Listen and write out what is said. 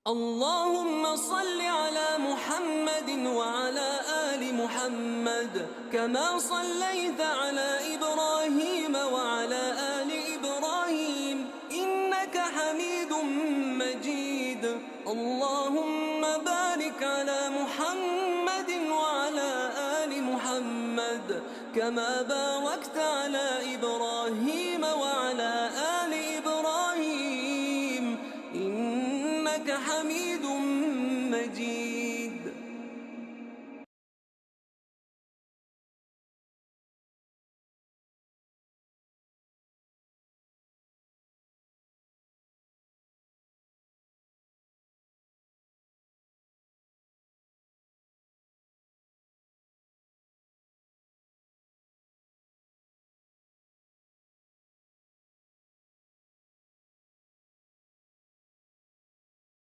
اللهم صل على محمد وعلى آل محمد كما صليت على إبراهيم وعلى آل إبراهيم إنك حميد مجيد. اللهم بارك على محمد وعلى آل محمد كما باركت على إبراهيم وعلى آل إبراهيم إنك حميد مجيد.